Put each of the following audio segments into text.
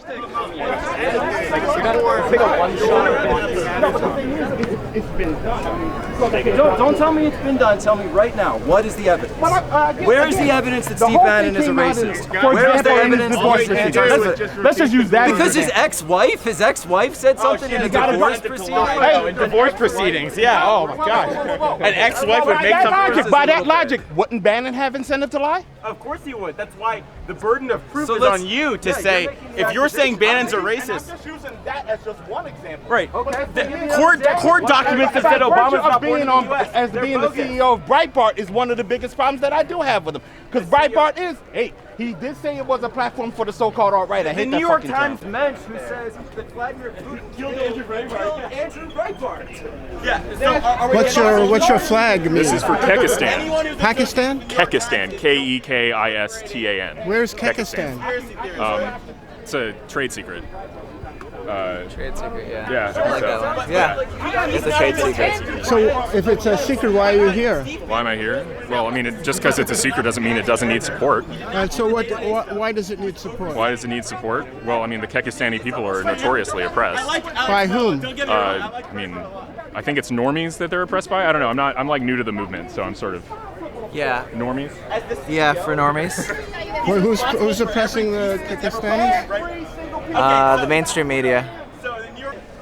It's been done. Don't tell me it's been done. Tell me right now. What is the evidence? Where is the evidence that Steve Bannon is a racist? Where is the evidence? Let's just use that. Because his ex-wife said something in a divorce proceeding. Hey, divorce proceedings. Yeah. Oh my gosh. An ex-wife would make something. By that logic, wouldn't Bannon have incentive to lie? Of course he would. That's why the burden of proof is on you to say if you're saying Bannon's a racist. I'm just using that as just one example. Right. Okay. Court documents that said Obama's not born in the US. As being the CEO of Breitbart is one of the biggest problems that I do have with him. Because Breitbart is, he did say it was a platform for the so-called alt-right. I hate that fucking The New York Times term. mensch who says that Vladimir Putin killed Andrew Breitbart. Yeah. What's your flag mean? This is for Kekistan. Pakistan? Kekistan. Kekistan. Where's Kekistan? It's a trade secret. Trade secret, yeah. Yeah. I like that one. Yeah. It's a trade secret. So if it's a secret, why are you here? Why am I here? Well, I mean, just because it's a secret doesn't mean it doesn't need support. And so why does it need support? Why does it need support? Well, I mean, the Kekistani people are notoriously oppressed. By whom? I mean, I think it's normies that they're oppressed by. I don't know. I'm like new to the movement, so I'm sort of normies. Yeah, for normies. Well, who's oppressing the Pakistanis? The mainstream media.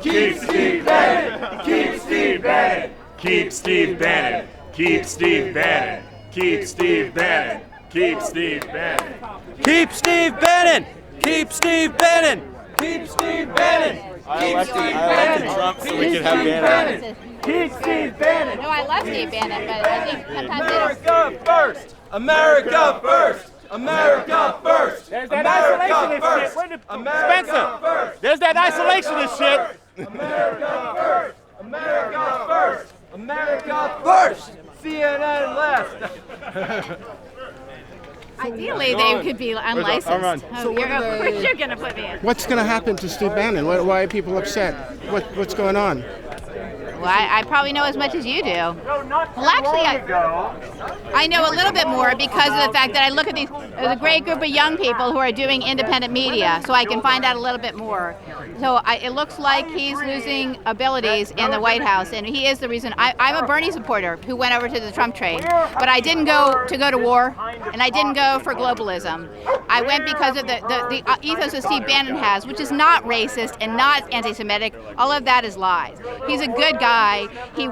Keep Steve Bannon! Keep Steve Bannon! Keep Steve Bannon! Keep Steve Bannon! Keep Steve Bannon! Keep Steve Bannon! Keep Steve Bannon! Keep Steve Bannon! Keep Steve Bannon! I elected Trump so we could have Bannon. Keep Steve Bannon! No, I love Steve Bannon, but I think sometimes they don't. America first! America first! America first! There's that isolationist shit. America first! There's that isolationist shit. America first! America first! America first! CNN last! Ideally, they could be unlicensed. So You're going to put me in. What's going to happen to Steve Bannon? Why are people upset? What's going on? Well, I probably know as much as you do. Well, actually, I know a little bit more because of the fact that I look at there's a great group of young people who are doing independent media, so I can find out a little bit more. So it looks like he's losing abilities in the White House, and he is the reason. I'm a Bernie supporter who went over to the Trump train, but I didn't go to war, and I didn't go for globalism. I went because of the ethos that Steve Bannon has, which is not racist and not anti-Semitic. All of that is lies. He's a good guy. He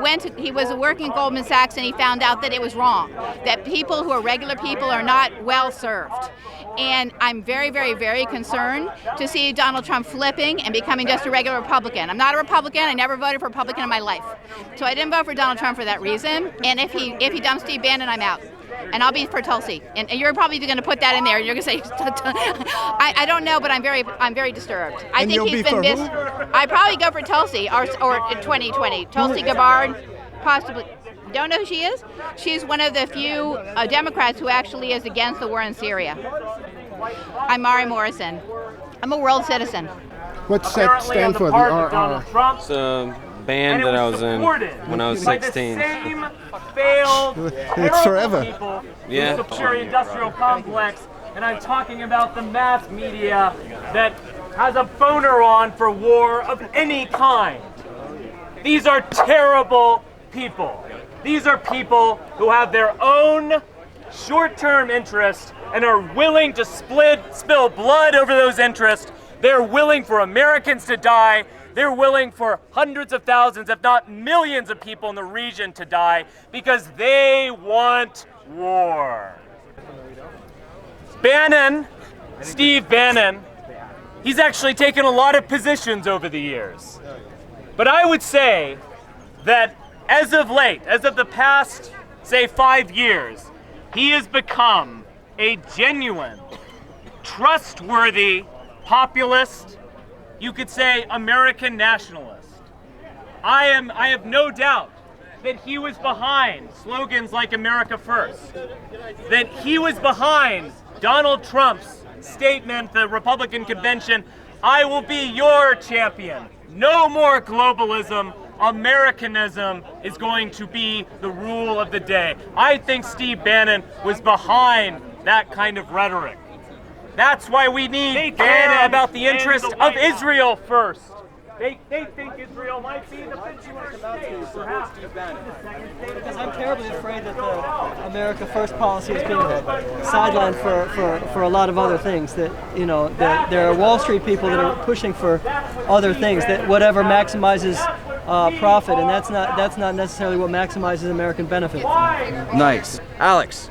was working at Goldman Sachs, and he found out that it was wrong, that people who are regular people are not well served. And I'm very, very, very concerned to see Donald Trump flipping and becoming just a regular Republican. I'm not a Republican. I never voted for a Republican in my life. So I didn't vote for Donald Trump for that reason. And if he dumps Steve Bannon, I'm out. And I'll be for Tulsi. And you're probably going to put that in there. You're going to say, I don't know, but I'm very disturbed. I think he's been missed. I'd probably go for Tulsi or 2020. Tulsi Gabbard, possibly. Don't know who she is? She's one of the few Democrats who actually is against the war in Syria. I'm Mari Morrison. I'm a world citizen. What's that stand for, the RR? It's a band that I was in when I was 16. It's forever. Yeah. The Shuri industrial complex, and I'm talking about the mass media that has a boner on for war of any kind. These are terrible people. These are people who have their own short-term interests and are willing to spill blood over those interests. They're willing for Americans to die. They're willing for hundreds of thousands, if not millions of people in the region to die because they want war. Bannon, Steve Bannon, he's actually taken a lot of positions over the years. But I would say that as of late, as of the past, say, 5 years, he has become a genuine, trustworthy populist, you could say American nationalist. I have no doubt that he was behind slogans like America First, that he was behind Donald Trump's statement at the Republican convention, I will be your champion. No more globalism. Americanism is going to be the rule of the day. I think Steve Bannon was behind that kind of rhetoric. That's why we need Bannon about the interest of Israel first. They think Israel might be the Finchua state, perhaps. Because I'm terribly afraid that the America First policy has been sidelined for a lot of other things. That that there are Wall Street people that are pushing for other things, that whatever maximizes profit, and that's not necessarily what maximizes American benefit. Nice, Alex.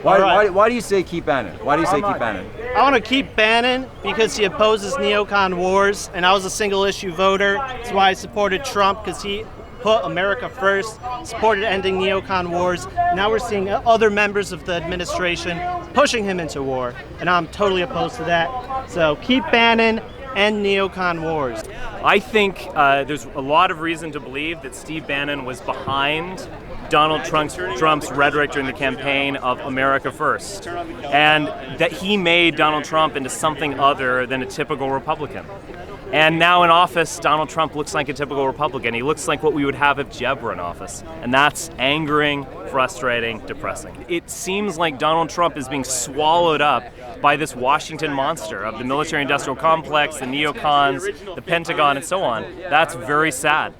Why do you say keep Bannon? Why do you say keep Bannon? I want to keep Bannon because he opposes neocon wars, and I was a single issue voter. That's why I supported Trump, because he put America first, supported ending neocon wars. Now we're seeing other members of the administration pushing him into war, and I'm totally opposed to that. So keep Bannon, end neocon wars. I think there's a lot of reason to believe that Steve Bannon was behind Donald Trump's rhetoric during the campaign of America First, and that he made Donald Trump into something other than a typical Republican. And now in office, Donald Trump looks like a typical Republican. He looks like what we would have if Jeb were in office. And that's angering, frustrating, depressing. It seems like Donald Trump is being swallowed up by this Washington monster of the military-industrial complex, the neocons, the Pentagon, and so on. That's very sad.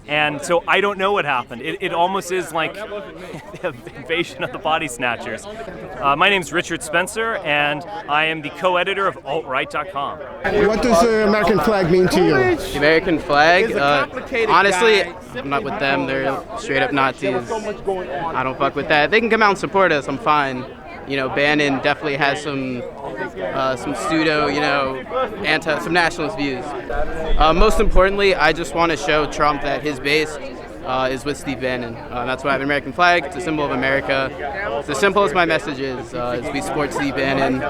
And so I don't know what happened. It almost is like the invasion of the body snatchers. My name's Richard Spencer, and I am the co-editor of altright.com. What does the American flag mean to you? The American flag? Honestly, I'm not with them. They're straight up Nazis. I don't fuck with that. They can come out and support us. I'm fine. Bannon definitely has some pseudo, some nationalist views. Most importantly, I just want to show Trump that his base is with Steve Bannon. That's why I have an American flag. It's a symbol of America. It's as simple as my message is we support Steve Bannon.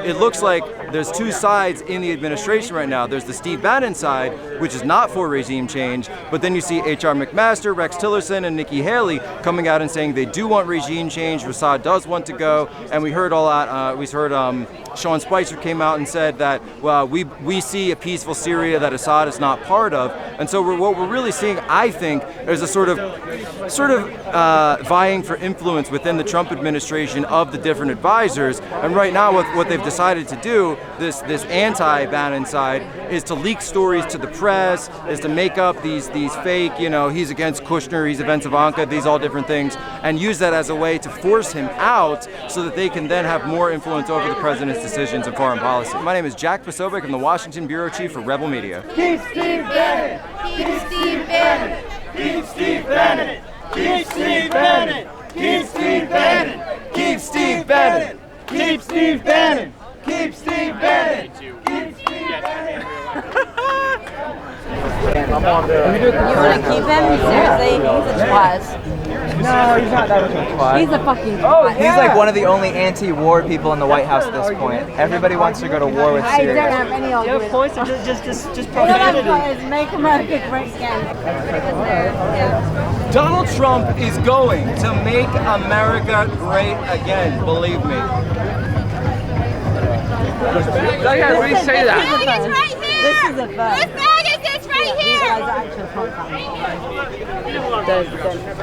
It looks like there's two sides in the administration right now. There's the Steve Bannon side, which is not for regime change, but then you see H.R. McMaster, Rex Tillerson, and Nikki Haley coming out and saying they do want regime change. Rassad does want to go, and we heard all that. We heard Sean Spicer came out and said that, well, we see a peaceful Syria that Assad is not part of, and so what we're really seeing, I think, is a sort of vying for influence within the Trump administration of the different advisors. And right now, what they've decided to do, this anti-Bannon side, is to leak stories to the press, is to make up these fake, he's against Kushner, he's against Ivanka, these all different things, and use that as a way to force him out so that they can then have more influence over the president's decisions in foreign policy. My name is Jack Posobiec. I'm the Washington Bureau Chief for Rebel Media. Keep Steve Bannon! Keep Steve Bannon! Keep Steve Bannon! Keep Steve Bannon! Keep Steve Bannon! Keep Steve Bannon! Keep Steve Bannon! Keep Steve Bannon! Keep Steve Bannon! You want to keep him? Seriously? He's a twat. No, he's not that much of a twat. He's a fucking twat. He's like one of the only anti-war people in the White House at this point. Everybody wants to go to war with Syria. I don't have any idea. Your points are just What profanity. I'm is make America great again. Donald Trump is going to make America great again, believe me. I can't really say that. Fag is right here! This is a fact. This fag is this right These here! guys are actual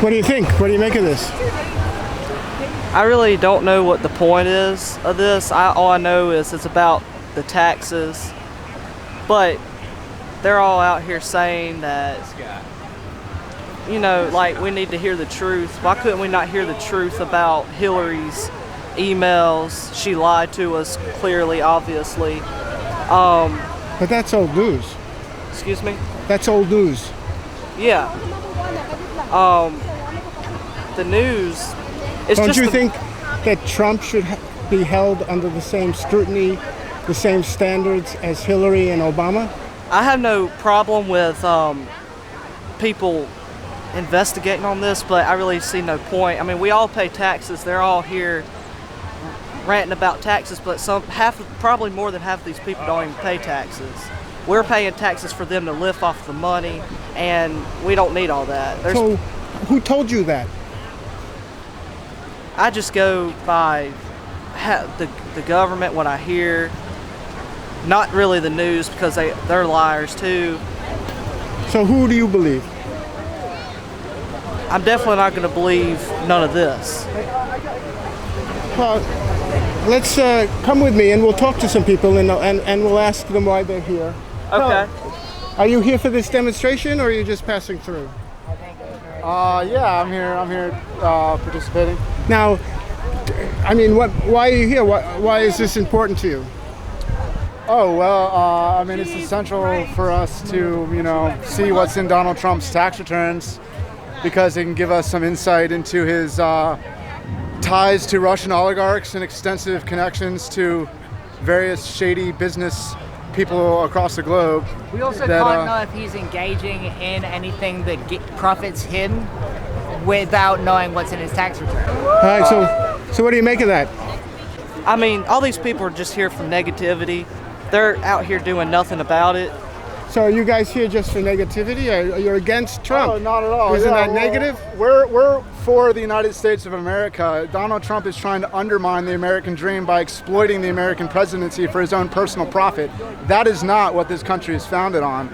What do you think? What do you make of this? I really don't know what the point is of this. All I know is it's about the taxes. But they're all out here saying that, like we need to hear the truth. Why couldn't we not hear the truth about Hillary's emails? She lied to us clearly, obviously. But that's old news. Excuse me? That's old news. Yeah. The news. Don't you think that Trump should be held under the same scrutiny, the same standards as Hillary and Obama? I have no problem with people investigating on this, but I really see no point. I mean, we all pay taxes. They're all here ranting about taxes, but probably more than half of these people don't even pay taxes. We're paying taxes for them to live off the money, and we don't need all that. So, who told you that? I just go by the government, what I hear. not really the news because they're liars too. So who do you believe? I'm definitely not going to believe none of this. Well, let's come with me and we'll talk to some people and we'll ask them why they're here. Okay. Are you here for this demonstration or are you just passing through? Yeah, I'm here participating. Now, I mean, why are you here? Why is this important to you? Oh, well, I mean, it's essential for us to, see what's in Donald Trump's tax returns because it can give us some insight into his ties to Russian oligarchs and extensive connections to various shady business people across the globe. We also can't know if he's engaging in anything that profits him without knowing what's in his tax return. All right, so what do you make of that? I mean, all these people are just here for negativity. They're out here doing nothing about it. So are you guys here just for negativity? Or you're against Trump? Oh, not at all. Isn't that negative? We're for the United States of America. Donald Trump is trying to undermine the American dream by exploiting the American presidency for his own personal profit. That is not what this country is founded on.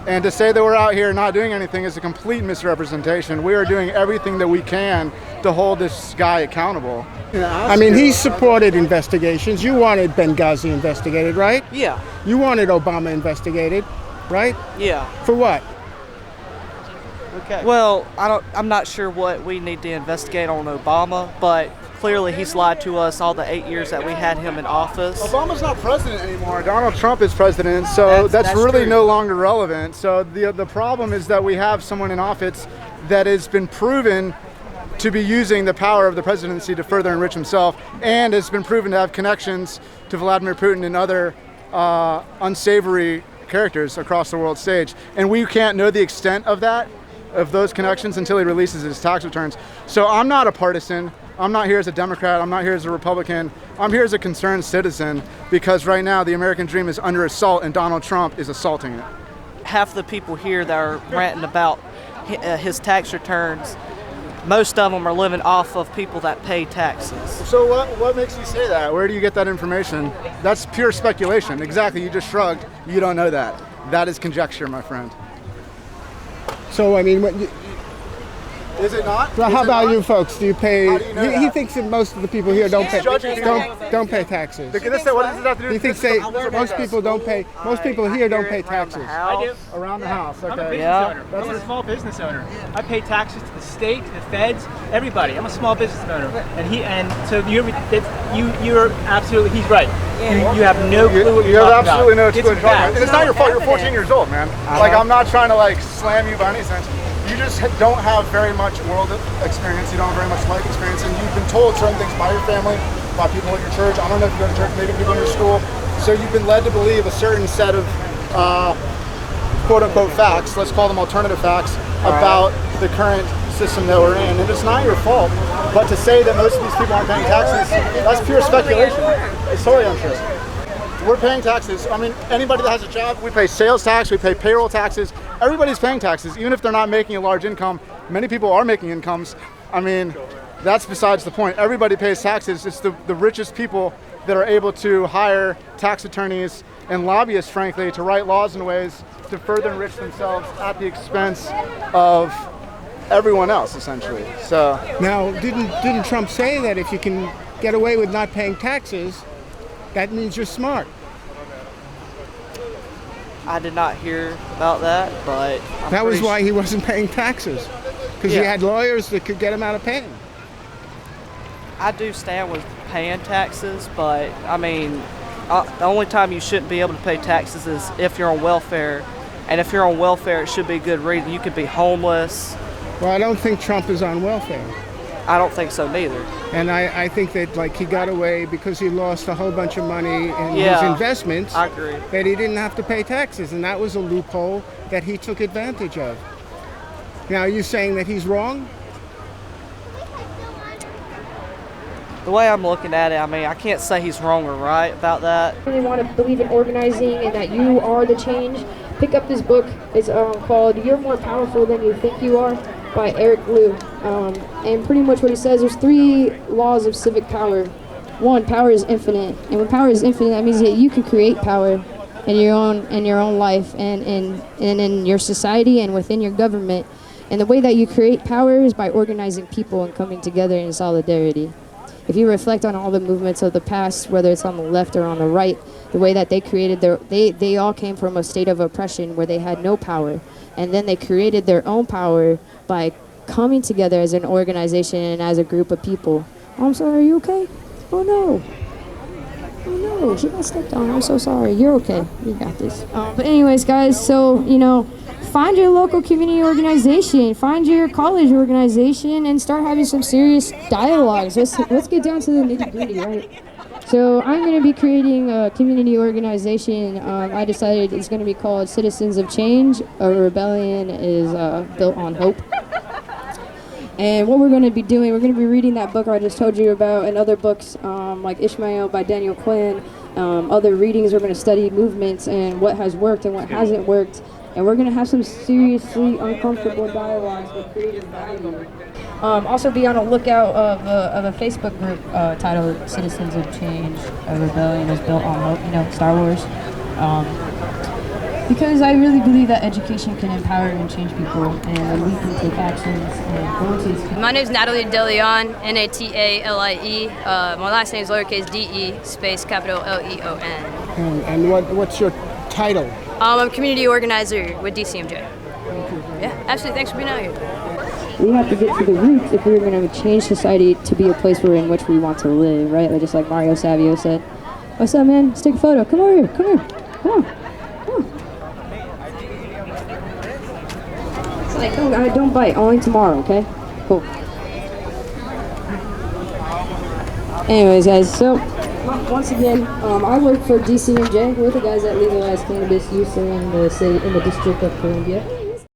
And to say that we're out here not doing anything is a complete misrepresentation. We are doing everything that we can to hold this guy accountable. I mean, he supported investigations. You wanted Benghazi investigated, right? Yeah. You wanted Obama investigated, right? Yeah. For what? Okay. Well, I'm not sure what we need to investigate on Obama, but clearly he's lied to us all the 8 years that we had him in office. Obama's not president anymore. Donald Trump is president, so that's really true. no longer relevant. So the problem is that we have someone in office that has been proven to be using the power of the presidency to further enrich himself, and has been proven to have connections to Vladimir Putin and other unsavory characters across the world stage. And we can't know the extent of those connections until he releases his tax returns. So I'm not a partisan. I'm not here as a Democrat. I'm not here as a Republican. I'm here as a concerned citizen because right now the American dream is under assault and Donald Trump is assaulting it. Half the people here that are ranting about his tax returns, most of them are living off of people that pay taxes. So what makes you say that? Where do you get that information? That's pure speculation. Exactly, you just shrugged. You don't know that. That is conjecture, my friend. So, I mean, is it not? Well, how about you folks? Do you pay? How do you know He thinks that most of the people here don't pay taxes. What does this have to do? He thinks most people don't pay. Most people here don't pay taxes. I do. Around the house. Okay. I'm a business owner. I'm a small business owner. I pay taxes to the state, the feds, everybody. I'm a small business owner, so you're absolutely. He's right. You have no clue what you're talking about. You have absolutely no clue what you're talking about. And it's not your fault. You're 14 years old, man. Like, I'm not trying to slam you by any sense. You just don't have very much world experience. You don't have very much life experience, and you've been told certain things by your family, by people at your church. I don't know if you go to church, maybe people in your school. So you've been led to believe a certain set of quote-unquote facts, let's call them alternative facts, about the current system that we're in. And it's not your fault. But to say that most of these people aren't paying taxes, that's pure speculation. It's totally untrue. We're paying taxes. I mean, anybody that has a job, we pay sales tax, we pay payroll taxes. Everybody's paying taxes, even if they're not making a large income. Many people are making incomes. I mean, that's besides the point. Everybody pays taxes. It's the richest people that are able to hire tax attorneys and lobbyists, frankly, to write laws in ways to further enrich themselves at the expense of everyone else, essentially. So now, didn't Trump say that if you can get away with not paying taxes, that means you're smart? I did not hear about that, but that was why he wasn't paying taxes, because he had lawyers that could get him out of paying. I do stand with paying taxes, but I mean, the only time you shouldn't be able to pay taxes is if you're on welfare, and if you're on welfare, it should be a good reason. You could be homeless. Well, I don't think Trump is on welfare. I don't think so neither. And I think that he got away because he lost a whole bunch of money in his investments. I agree. That he didn't have to pay taxes, and that was a loophole that he took advantage of. Now, are you saying that he's wrong? The way I'm looking at it, I mean, I can't say he's wrong or right about that. If you really want to believe in organizing and that you are the change, pick up this book. It's called You're More Powerful Than You Think You Are by Eric Liu. And pretty much what he says, there's 3 laws of civic power. one, power is infinite, and when power is infinite, that means that you can create power in your own life and in your society and within your government. And the way that you create power is by organizing people and coming together in solidarity. If you reflect on all the movements of the past, whether it's on the left or on the right, the way that they created they all came from a state of oppression where they had no power. And then they created their own power by coming together as an organization and as a group of people. Oh, I'm sorry, are you okay? Oh no. Oh no, she got stepped on. I'm so sorry. You're okay. You got this. But anyways, guys, so, find your local community organization, find your college organization, and start having some serious dialogues. Let's get down to the nitty-gritty, right? So I'm going to be creating a community organization. I decided it's going to be called Citizens of Change. A rebellion is built on hope. And what we're going to be doing, we're going to be reading that book I just told you about, and other books like Ishmael by Daniel Quinn. Other readings, we're going to study movements and what has worked and what hasn't worked. And we're going to have some seriously uncomfortable dialogues with creative value. Also be on the lookout of a Facebook group titled Citizens of Change. A rebellion is built on hope, Star Wars. Because I really believe that education can empower and change people, and we can take actions and go. My name is Natalie de Leon, N-A-T-A-L-I-E. My last name is lowercase d-e, space capital L-E-O-N. And what's your title? I'm a community organizer with DCMJ. Yeah, absolutely. Thanks for being out here. We have to get to the roots if we're going to change society to be a place in which we want to live, right? Just like Mario Savio said. What's up, man? Let's take a photo. Come over here. Come here. Come on. Like, oh, don't bite, only tomorrow, okay? Cool. Anyways, guys, so once again, I work for DCMJ. We're the guys that legalize cannabis use in the District of Columbia.